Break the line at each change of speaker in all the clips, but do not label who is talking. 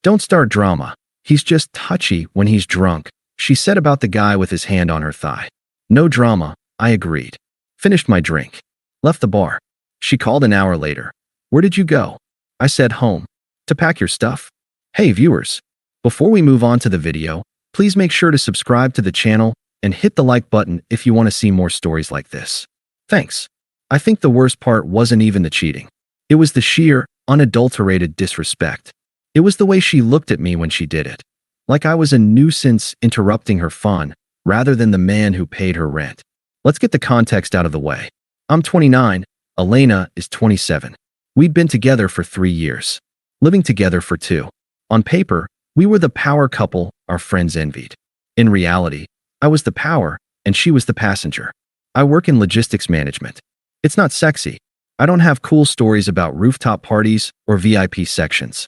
Don't start drama. He's just touchy when he's drunk, she said about the guy with his hand on her thigh. No drama, I agreed. Finished my drink. Left the bar. She called an hour later. Where did you go? I said home. To pack your stuff? Hey viewers, before we move on to the video, please make sure to subscribe to the channel and hit the like button if you want to see more stories like this. Thanks. I think the worst part wasn't even the cheating. It was the sheer, unadulterated disrespect. It was the way she looked at me when she did it. Like I was a nuisance interrupting her fun, rather than the man who paid her rent. Let's get the context out of the way. I'm 29, Elena is 27. We'd been together for 3 years. Living together for 2. On paper, we were the power couple our friends envied. In reality, I was the power, and she was the passenger. I work in logistics management. It's not sexy. I don't have cool stories about rooftop parties or VIP sections.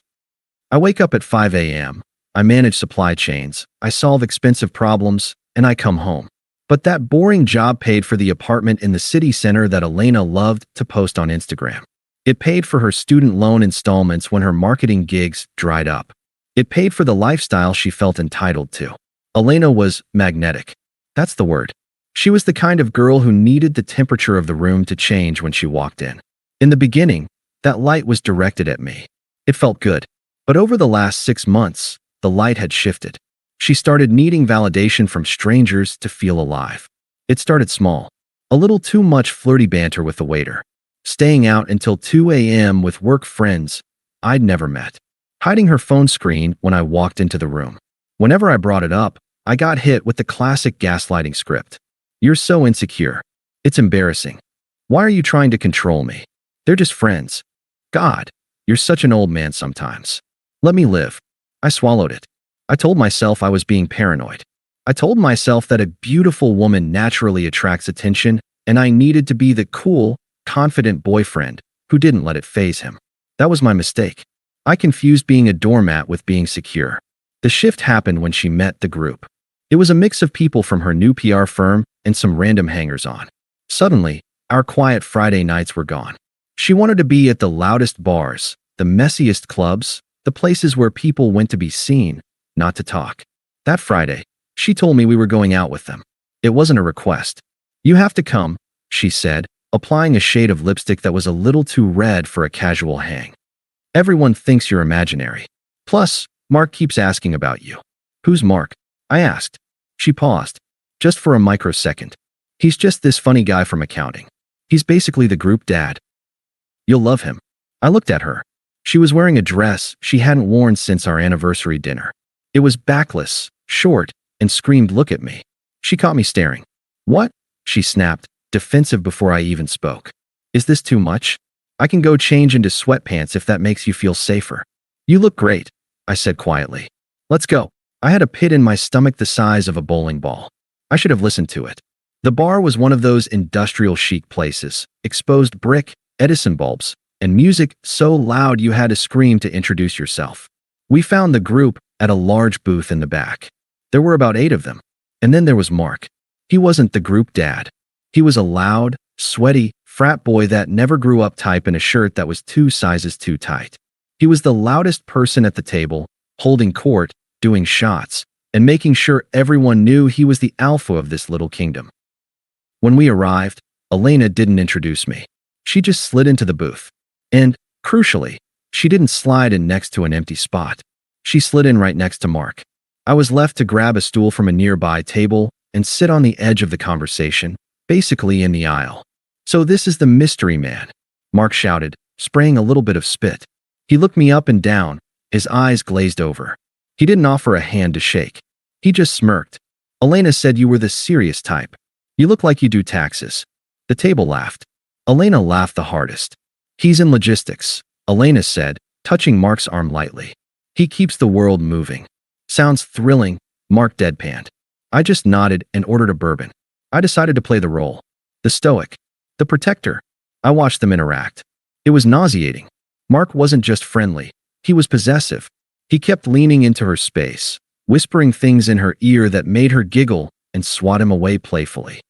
I wake up at 5 a.m., I manage supply chains, I solve expensive problems, and I come home. But that boring job paid for the apartment in the city center that Elena loved to post on Instagram. It paid for her student loan installments when her marketing gigs dried up. It paid for the lifestyle she felt entitled to. Elena was magnetic. That's the word. She was the kind of girl who needed the temperature of the room to change when she walked in. In the beginning, that light was directed at me. It felt good. But over the last 6 months, the light had shifted. She started needing validation from strangers to feel alive. It started small. A little too much flirty banter with the waiter. Staying out until 2 a.m. with work friends I'd never met. Hiding her phone screen when I walked into the room. Whenever I brought it up, I got hit with the classic gaslighting script. You're so insecure. It's embarrassing. Why are you trying to control me? They're just friends. God, you're such an old man sometimes. Let me live. I swallowed it. I told myself I was being paranoid. I told myself that a beautiful woman naturally attracts attention, and I needed to be the cool, confident boyfriend who didn't let it faze him. That was my mistake. I confused being a doormat with being secure. The shift happened when she met the group. It was a mix of people from her new PR firm and some random hangers-on. Suddenly, our quiet Friday nights were gone. She wanted to be at the loudest bars, the messiest clubs, the places where people went to be seen, not to talk. That Friday, she told me we were going out with them. It wasn't a request. You have to come, she said, applying a shade of lipstick that was a little too red for a casual hang. Everyone thinks you're imaginary. Plus, Mark keeps asking about you. Who's Mark? I asked. She paused, just for a microsecond. He's just this funny guy from accounting. He's basically the group dad. You'll love him. I looked at her. She was wearing a dress she hadn't worn since our anniversary dinner. It was backless, short, and screamed, "Look at me." She caught me staring. What? She snapped, defensive before I even spoke. Is this too much? I can go change into sweatpants if that makes you feel safer. You look great, I said quietly. Let's go. I had a pit in my stomach the size of a bowling ball. I should have listened to it. The bar was one of those industrial chic places, exposed brick, Edison bulbs, and music so loud you had to scream to introduce yourself. We found the group at a large booth in the back. There were about 8 of them. And then there was Mark. He wasn't the group dad. He was a loud, sweaty, frat boy that never grew up type in a shirt that was 2 sizes too tight. He was the loudest person at the table, holding court, doing shots, and making sure everyone knew he was the alpha of this little kingdom. When we arrived, Elena didn't introduce me. She just slid into the booth. And, crucially, she didn't slide in next to an empty spot. She slid in right next to Mark. I was left to grab a stool from a nearby table and sit on the edge of the conversation, basically in the aisle. So this is the mystery man, Mark shouted, spraying a little bit of spit. He looked me up and down, his eyes glazed over. He didn't offer a hand to shake. He just smirked. Elena said you were the serious type. You look like you do taxes. The table laughed. Elena laughed the hardest. He's in logistics, Elena said, touching Mark's arm lightly. He keeps the world moving. Sounds thrilling, Mark deadpanned. I just nodded and ordered a bourbon. I decided to play the role. The stoic. The protector. I watched them interact. It was nauseating. Mark wasn't just friendly. He was possessive. He kept leaning into her space, whispering things in her ear that made her giggle and swat him away playfully.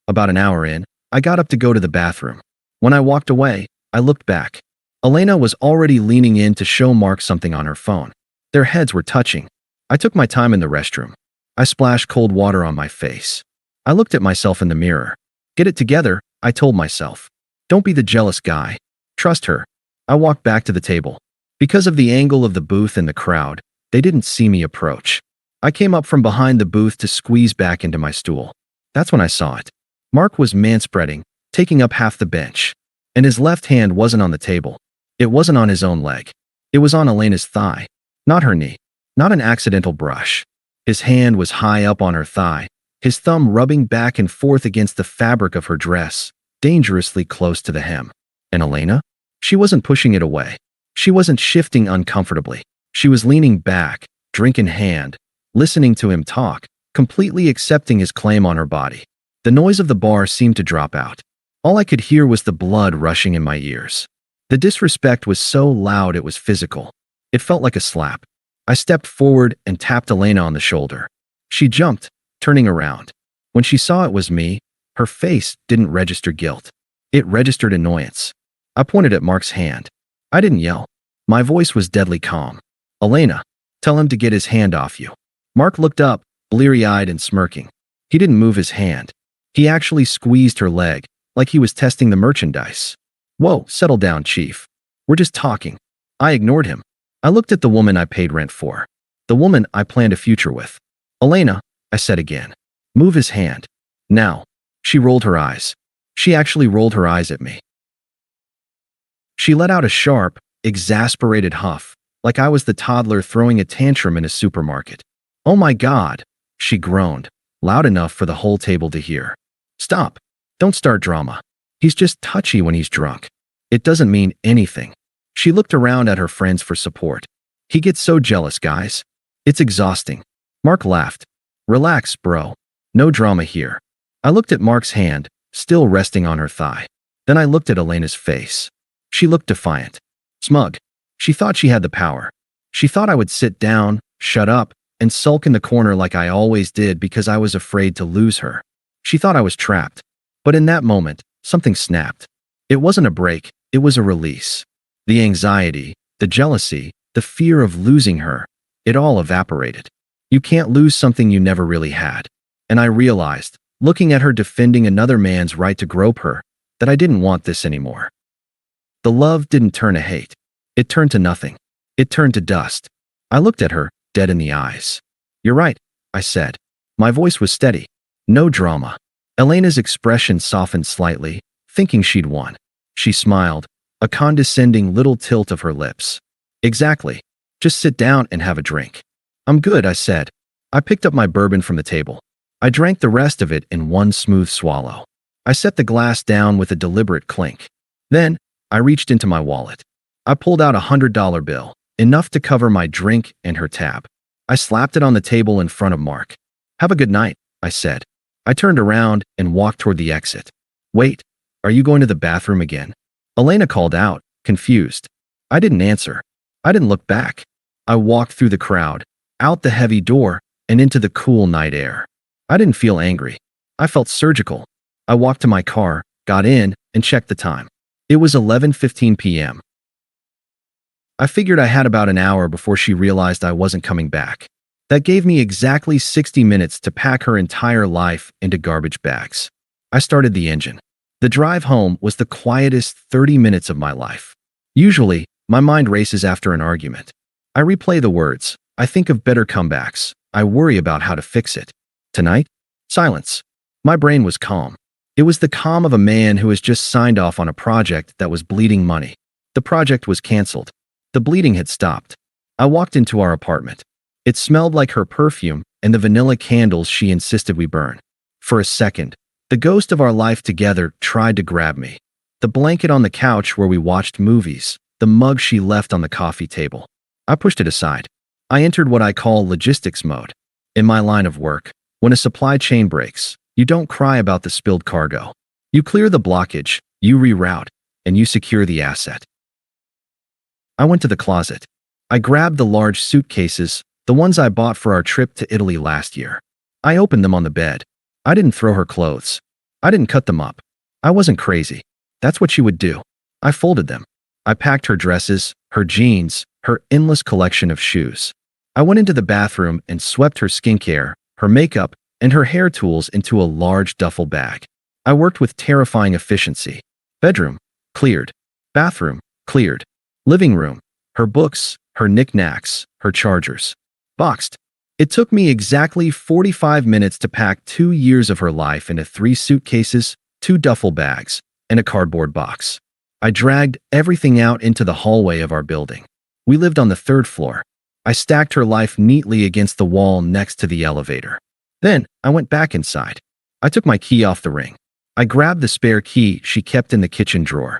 About an hour in, I got up to go to the bathroom. When I walked away, I looked back. Elena was already leaning in to show Mark something on her phone. Their heads were touching. I took my time in the restroom. I splashed cold water on my face. I looked at myself in the mirror. Get it together, I told myself. Don't be the jealous guy. Trust her. I walked back to the table. Because of the angle of the booth and the crowd, they didn't see me approach. I came up from behind the booth to squeeze back into my stool. That's when I saw it. Mark was manspreading, taking up half the bench. And his left hand wasn't on the table. It wasn't on his own leg. It was on Elena's thigh, not her knee, not an accidental brush. His hand was high up on her thigh, his thumb rubbing back and forth against the fabric of her dress, dangerously close to the hem. And Elena? She wasn't pushing it away. She wasn't shifting uncomfortably. She was leaning back, drink in hand, listening to him talk, completely accepting his claim on her body. The noise of the bar seemed to drop out. All I could hear was the blood rushing in my ears. The disrespect was so loud it was physical. It felt like a slap. I stepped forward and tapped Elena on the shoulder. She jumped, turning around. When she saw it was me, her face didn't register guilt. It registered annoyance. I pointed at Mark's hand. I didn't yell. My voice was deadly calm. Elena, tell him to get his hand off you. Mark looked up, bleary-eyed and smirking. He didn't move his hand. He actually squeezed her leg, like he was testing the merchandise. Whoa, settle down, Chief. We're just talking. I ignored him. I looked at the woman I paid rent for. The woman I planned a future with. Elena, I said again. Move his hand. Now. She rolled her eyes. She actually rolled her eyes at me. She let out a sharp, exasperated huff, like I was the toddler throwing a tantrum in a supermarket. Oh my God, she groaned, loud enough for the whole table to hear. Stop. Don't start drama. He's just touchy when he's drunk. It doesn't mean anything. She looked around at her friends for support. He gets so jealous, guys. It's exhausting. Mark laughed. Relax, bro. No drama here. I looked at Mark's hand, still resting on her thigh. Then I looked at Elena's face. She looked defiant. Smug. She thought she had the power. She thought I would sit down, shut up, and sulk in the corner like I always did because I was afraid to lose her. She thought I was trapped. But in that moment, something snapped. It wasn't a break, it was a release. The anxiety, the jealousy, the fear of losing her, it all evaporated. You can't lose something you never really had. And I realized, looking at her defending another man's right to grope her, that I didn't want this anymore. The love didn't turn to hate. It turned to nothing. It turned to dust. I looked at her, dead in the eyes. You're right, I said. My voice was steady. No drama. Elena's expression softened slightly, thinking she'd won. She smiled, a condescending little tilt of her lips. Exactly. Just sit down and have a drink. I'm good, I said. I picked up my bourbon from the table. I drank the rest of it in one smooth swallow. I set the glass down with a deliberate clink. Then, I reached into my wallet. I pulled out $100 bill, enough to cover my drink and her tab. I slapped it on the table in front of Mark. Have a good night, I said. I turned around and walked toward the exit. Wait, are you going to the bathroom again? Elena called out, confused. I didn't answer. I didn't look back. I walked through the crowd, out the heavy door, and into the cool night air. I didn't feel angry. I felt surgical. I walked to my car, got in, and checked the time. It was 11:15 p.m. I figured I had about an hour before she realized I wasn't coming back. That gave me exactly 60 minutes to pack her entire life into garbage bags. I started the engine. The drive home was the quietest 30 minutes of my life. Usually, my mind races after an argument. I replay the words. I think of better comebacks. I worry about how to fix it. Tonight? Silence. My brain was calm. It was the calm of a man who has just signed off on a project that was bleeding money. The project was canceled. The bleeding had stopped. I walked into our apartment. It smelled like her perfume and the vanilla candles she insisted we burn. For a second, the ghost of our life together tried to grab me. The blanket on the couch where we watched movies, the mug she left on the coffee table. I pushed it aside. I entered what I call logistics mode. In my line of work, when a supply chain breaks, you don't cry about the spilled cargo. You clear the blockage, you reroute, and you secure the asset. I went to the closet. I grabbed the large suitcases, the ones I bought for our trip to Italy last year. I opened them on the bed. I didn't throw her clothes. I didn't cut them up. I wasn't crazy. That's what she would do. I folded them. I packed her dresses, her jeans, her endless collection of shoes. I went into the bathroom and swept her skincare, her makeup, and her hair tools into a large duffel bag. I worked with terrifying efficiency. Bedroom, cleared. Bathroom, cleared. Living room, her books, her knickknacks, her chargers. Boxed. It took me exactly 45 minutes to pack 2 years of her life into 3 suitcases, 2 duffel bags, and a cardboard box. I dragged everything out into the hallway of our building. We lived on the 3rd floor. I stacked her life neatly against the wall next to the elevator. Then I went back inside. I took my key off the ring. I grabbed the spare key she kept in the kitchen drawer.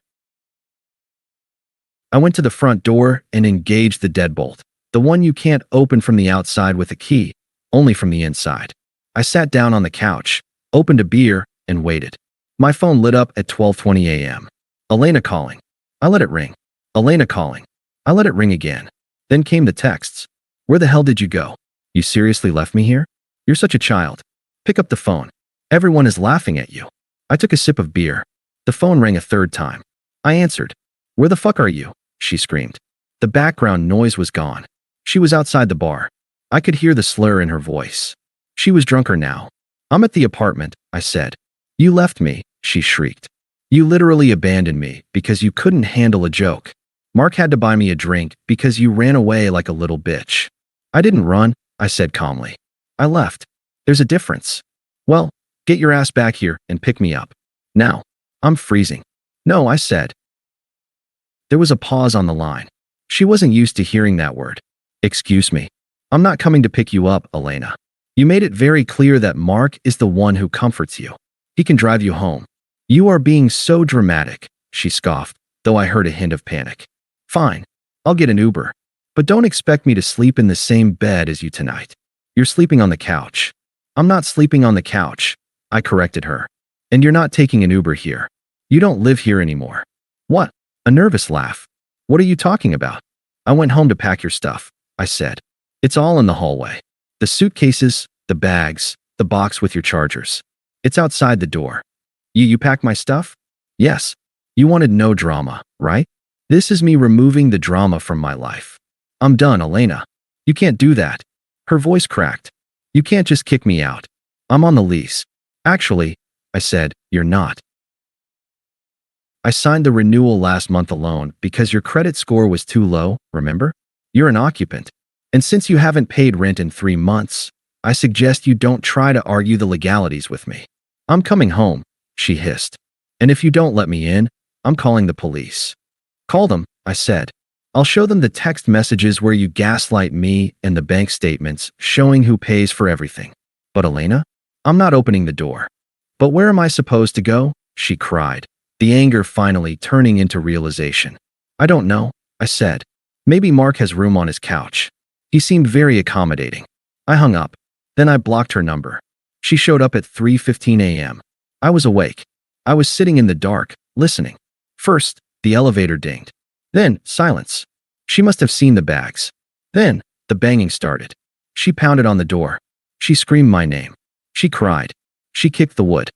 I went to the front door and engaged the deadbolt, the one you can't open from the outside with a key, only from the inside. I sat down on the couch, opened a beer, and waited. My phone lit up at 12:20 a.m. Elena calling. I let it ring. Elena calling. I let it ring again. Then came the texts. Where the hell did you go? You seriously left me here? You're such a child. Pick up the phone. Everyone is laughing at you. I took a sip of beer. The phone rang a 3rd time. I answered. Where the fuck are you? She screamed. The background noise was gone. She was outside the bar. I could hear the slur in her voice. She was drunker now. I'm at the apartment, I said. You left me, she shrieked. You literally abandoned me because you couldn't handle a joke. Mark had to buy me a drink because you ran away like a little bitch. I didn't run, I said calmly. I left. There's a difference. Well, get your ass back here and pick me up. Now. I'm freezing. No, I said. There was a pause on the line. She wasn't used to hearing that word. Excuse me. I'm not coming to pick you up, Elena. You made it very clear that Mark is the one who comforts you. He can drive you home. You are being so dramatic, she scoffed, though I heard a hint of panic. Fine. I'll get an Uber. But don't expect me to sleep in the same bed as you tonight. You're sleeping on the couch. I'm not sleeping on the couch, I corrected her. And you're not taking an Uber here. You don't live here anymore. What? A nervous laugh. What are you talking about? I went home to pack your stuff, I said. It's all in the hallway. The suitcases, the bags, the box with your chargers. It's outside the door. You packed my stuff? Yes. You wanted no drama, right? This is me removing the drama from my life. I'm done, Elena. You can't do that. Her voice cracked. You can't just kick me out. I'm on the lease. Actually, I said, you're not. I signed the renewal last month alone because your credit score was too low, remember? You're an occupant. And since you haven't paid rent in 3 months, I suggest you don't try to argue the legalities with me. I'm coming home, she hissed. And if you don't let me in, I'm calling the police. Call them, I said. I'll show them the text messages where you gaslight me and the bank statements showing who pays for everything. But Elena? I'm not opening the door. But where am I supposed to go? She cried, the anger finally turning into realization. I don't know, I said. Maybe Mark has room on his couch. He seemed very accommodating. I hung up. Then I blocked her number. She showed up at 3:15 a.m. I was awake. I was sitting in the dark, listening. First, the elevator dinged. Then, silence. She must have seen the bags. Then, the banging started. She pounded on the door. She screamed my name. She cried. She kicked the wood.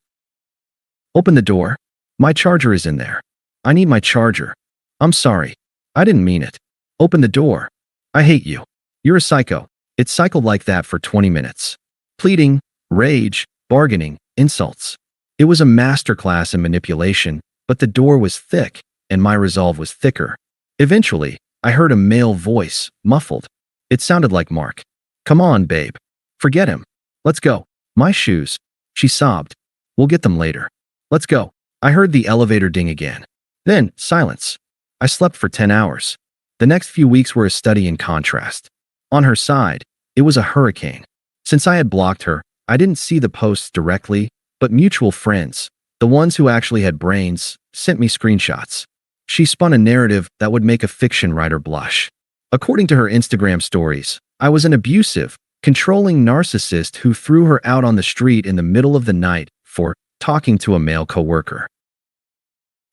Open the door. My charger is in there. I need my charger. I'm sorry. I didn't mean it. Open the door. I hate you. You're a psycho. It cycled like that for 20 minutes. Pleading, rage, bargaining, insults. It was a masterclass in manipulation, but the door was thick, and my resolve was thicker. Eventually, I heard a male voice, muffled. It sounded like Mark. Come on, babe. Forget him. Let's go. My shoes. She sobbed. We'll get them later. Let's go. I heard the elevator ding again. Then, silence. I slept for 10 hours. The next few weeks were a study in contrast. On her side, it was a hurricane. Since I had blocked her, I didn't see the posts directly, but mutual friends, the ones who actually had brains, sent me screenshots. She spun a narrative that would make a fiction writer blush. According to her Instagram stories, I was an abusive, controlling narcissist who threw her out on the street in the middle of the night for talking to a male coworker.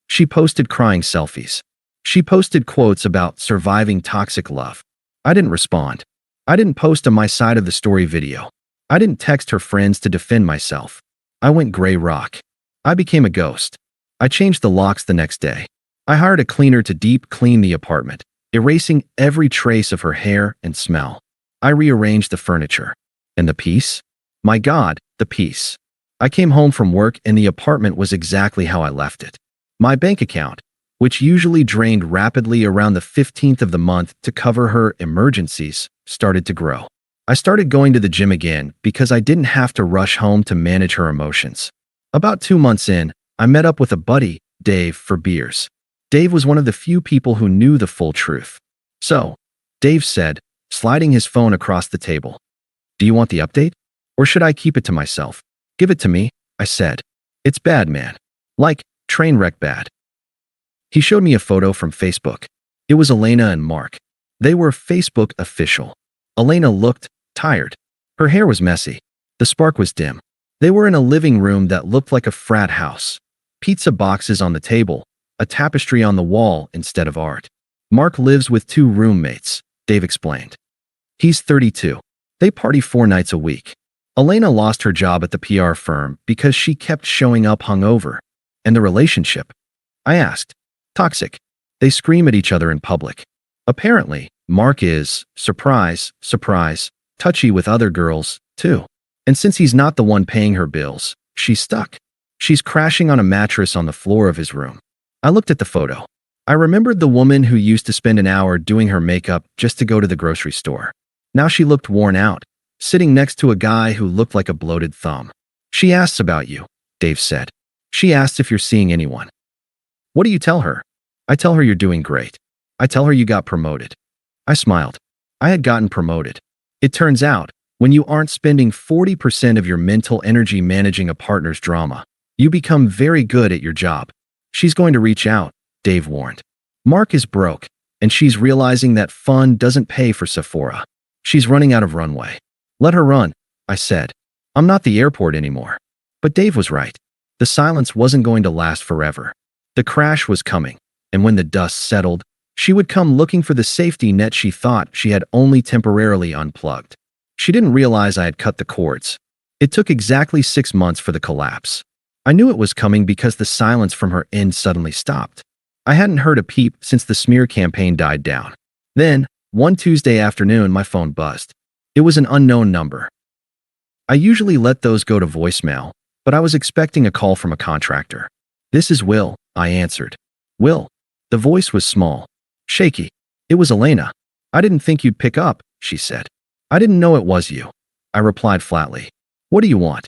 She posted crying selfies. She posted quotes about surviving toxic love. I didn't respond. I didn't post a my side of the story video. I didn't text her friends to defend myself. I went gray rock. I became a ghost. I changed the locks the next day. I hired a cleaner to deep clean the apartment. erasing every trace of her hair and smell. I rearranged the furniture. And the peace? My God, the peace. I came home from work and the apartment was exactly how I left it. My bank account, which usually drained rapidly around the 15th of the month to cover her emergencies, started to grow. I started going to the gym again because I didn't have to rush home to manage her emotions. About 2 months in, I met up with a buddy, Dave, for beers. Dave was one of the few people who knew the full truth. So, Dave said, sliding his phone across the table, "Do you want the update? Or should I keep it to myself?" "Give it to me," I said. "It's bad, man. Like, train wreck bad." He showed me a photo from Facebook. It was Elena and Mark. They were Facebook official. Elena looked tired. Her hair was messy. The spark was dim. They were in a living room that looked like a frat house. Pizza boxes on the table, a tapestry on the wall instead of art. Mark lives with 2 roommates, Dave explained. He's 32. They party 4 nights a week. Elena lost her job at the PR firm because she kept showing up hungover. And the relationship? I asked. Toxic. They scream at each other in public. Apparently, Mark is, surprise, surprise, touchy with other girls, too. And since he's not the one paying her bills, she's stuck. She's crashing on a mattress on the floor of his room. I looked at the photo. I remembered the woman who used to spend an hour doing her makeup just to go to the grocery store. Now she looked worn out, sitting next to a guy who looked like a bloated thumb. "She asks about you," Dave said. "She asks if you're seeing anyone." "What do you tell her?" "I tell her you're doing great. I tell her you got promoted." I smiled. I had gotten promoted. It turns out, when you aren't spending 40% of your mental energy managing a partner's drama, you become very good at your job. "She's going to reach out," Dave warned. "Mark is broke, and she's realizing that fun doesn't pay for Sephora. She's running out of runway." "Let her run," I said. "I'm not the airport anymore." But Dave was right. The silence wasn't going to last forever. The crash was coming, and when the dust settled, she would come looking for the safety net she thought she had only temporarily unplugged. She didn't realize I had cut the cords. It took exactly 6 months for the collapse. I knew it was coming because the silence from her end suddenly stopped. I hadn't heard a peep since the smear campaign died down. Then, one Tuesday afternoon, my phone buzzed. It was an unknown number. I usually let those go to voicemail, but I was expecting a call from a contractor. "This is Will," I answered. "Will." The voice was small, shaky. "It was Elena." "I didn't think you'd pick up," she said. "I didn't know it was you," I replied flatly. "What do you want?"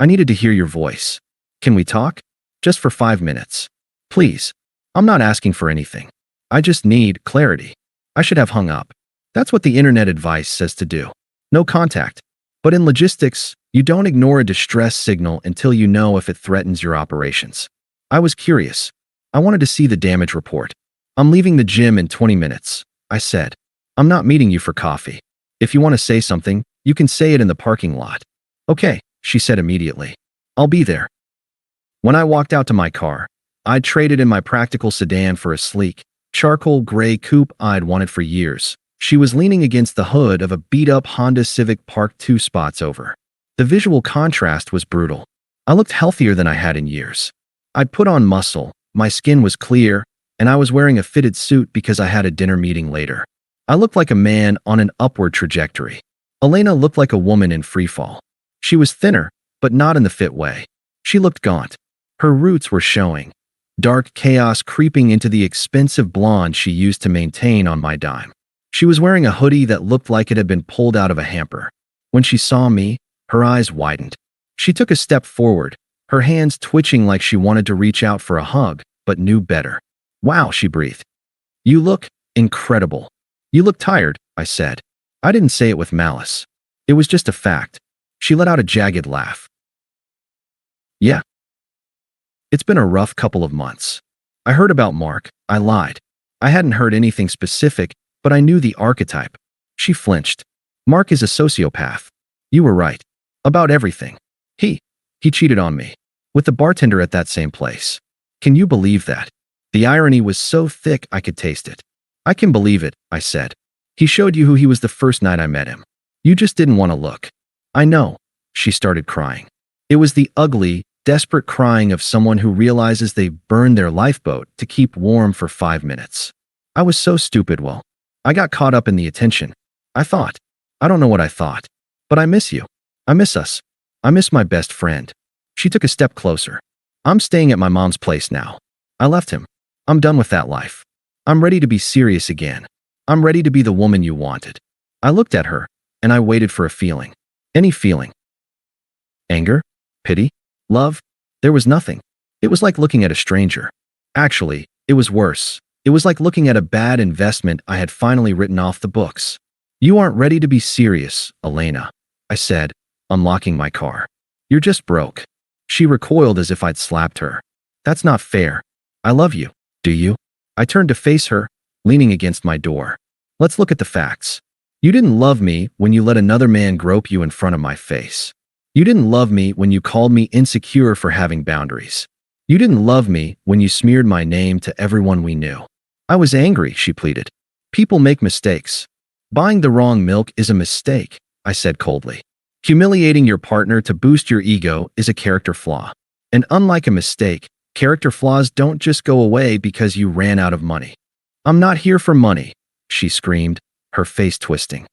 I needed to hear your voice. Can we talk? Just for 5 minutes. Please. I'm not asking for anything. I just need clarity." I should have hung up. That's what the internet advice says to do. No contact. But in logistics, you don't ignore a distress signal until you know if it threatens your operations. I was curious. I wanted to see the damage report. "I'm leaving the gym in 20 minutes, I said. "I'm not meeting you for coffee. If you want to say something, you can say it in the parking lot." "Okay," she said immediately. "I'll be there." When I walked out to my car, I'd traded in my practical sedan for a sleek, charcoal gray coupe I'd wanted for years. She was leaning against the hood of a beat-up Honda Civic parked 2 spots over. The visual contrast was brutal. I looked healthier than I had in years. I'd put on muscle, my skin was clear, and I was wearing a fitted suit because I had a dinner meeting later. I looked like a man on an upward trajectory. Elena looked like a woman in freefall. She was thinner, but not in the fit way. She looked gaunt. Her roots were showing. Dark chaos creeping into the expensive blonde she used to maintain on my dime. She was wearing a hoodie that looked like it had been pulled out of a hamper. When she saw me, her eyes widened. She took a step forward, her hands twitching like she wanted to reach out for a hug, but knew better. "Wow," she breathed. "You look incredible." "You look tired," I said. I didn't say it with malice. It was just a fact. She let out a jagged laugh. "Yeah. It's been a rough couple of months. I heard about Mark." I lied. I hadn't heard anything specific, but I knew the archetype. She flinched. "Mark is a sociopath. You were right. About everything. He cheated on me. With the bartender at that same place. Can you believe that?" The irony was so thick I could taste it. "I can believe it," I said. "He showed you who he was the first night I met him. You just didn't want to look." "I know." She started crying. It was the ugly, desperate crying of someone who realizes they've burned their lifeboat to keep warm for 5 minutes. I was so stupid. Well, I got caught up in the attention. I thought. I don't know what I thought. But I miss you. I miss us. I miss my best friend. She took a step closer. I'm staying at my mom's place now. I left him. I'm done with that life. I'm ready to be serious again. I'm ready to be the woman you wanted. I looked at her, and I waited for a feeling. Any feeling. Anger? Pity? Love? There was nothing. It was like looking at a stranger. Actually, it was worse. It was like looking at a bad investment I had finally written off the books. You aren't ready to be serious, Elena, I said, unlocking my car. You're just broke. She recoiled as if I'd slapped her. That's not fair. I love you. Do you? I turned to face her, leaning against my door. Let's look at the facts. You didn't love me when you let another man grope you in front of my face. You didn't love me when you called me insecure for having boundaries. You didn't love me when you smeared my name to everyone we knew. I was angry, she pleaded. People make mistakes. Buying the wrong milk is a mistake, I said coldly. Humiliating your partner to boost your ego is a character flaw. And unlike a mistake, character flaws don't just go away because you ran out of money. I'm not here for money, she screamed, her face twisting.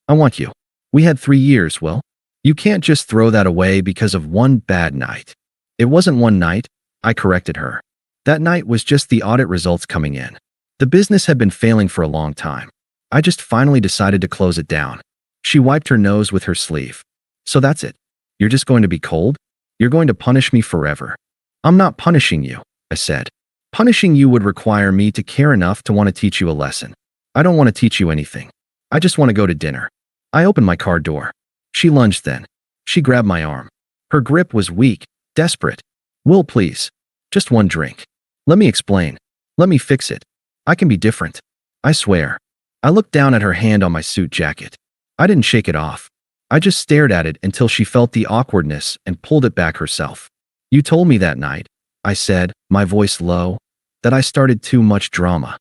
I want you. We had 3 years, Will. You can't just throw that away because of one bad night. It wasn't one night, I corrected her. That night was just the audit results coming in. The business had been failing for a long time. I just finally decided to close it down. She wiped her nose with her sleeve. So that's it. You're just going to be cold? You're going to punish me forever. I'm not punishing you, I said. Punishing you would require me to care enough to want to teach you a lesson. I don't want to teach you anything. I just want to go to dinner. I opened my car door. She lunged then. She grabbed my arm. Her grip was weak, desperate. Will, please. Just one drink. Let me explain. Let me fix it. I can be different. I swear. I looked down at her hand on my suit jacket. I didn't shake it off. I just stared at it until she felt the awkwardness and pulled it back herself. You told me that night, I said, my voice low, that I started too much drama.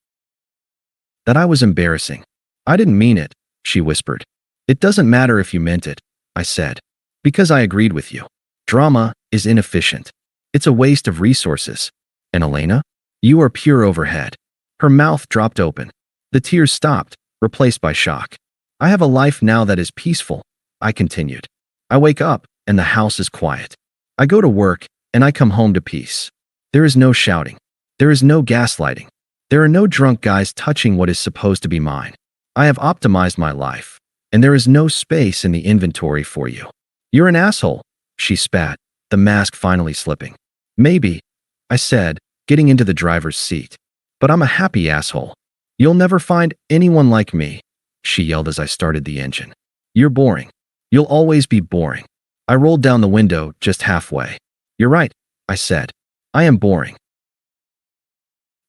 That I was embarrassing. I didn't mean it, she whispered. It doesn't matter if you meant it, I said. Because I agreed with you. Drama is inefficient. It's a waste of resources. And Elena, you are pure overhead. Her mouth dropped open. The tears stopped, replaced by shock. I have a life now that is peaceful, I continued. I wake up, and the house is quiet. I go to work, and I come home to peace. There is no shouting. There is no gaslighting. There are no drunk guys touching what is supposed to be mine. I have optimized my life, and there is no space in the inventory for you. You're an asshole, she spat, the mask finally slipping. Maybe, I said, getting into the driver's seat. But I'm a happy asshole. You'll never find anyone like me, she yelled as I started the engine. You're boring. You'll always be boring. I rolled down the window just halfway. You're right, I said. I am boring.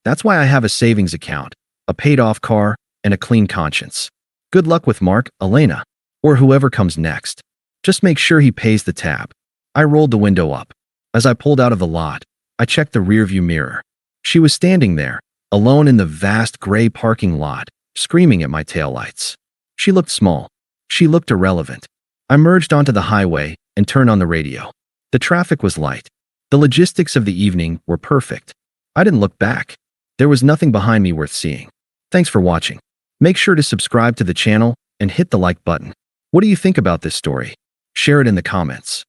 That's why I have a savings account, a paid-off car, and a clean conscience. Good luck with Mark, Elena, or whoever comes next. Just make sure he pays the tab. I rolled the window up. As I pulled out of the lot, I checked the rearview mirror. She was standing there, alone in the vast gray parking lot, screaming at my taillights. She looked small. She looked irrelevant. I merged onto the highway and turned on the radio. The traffic was light. The logistics of the evening were perfect. I didn't look back. There was nothing behind me worth seeing. Thanks for watching. Make sure to subscribe to the channel and hit the like button. What do you think about this story? Share it in the comments.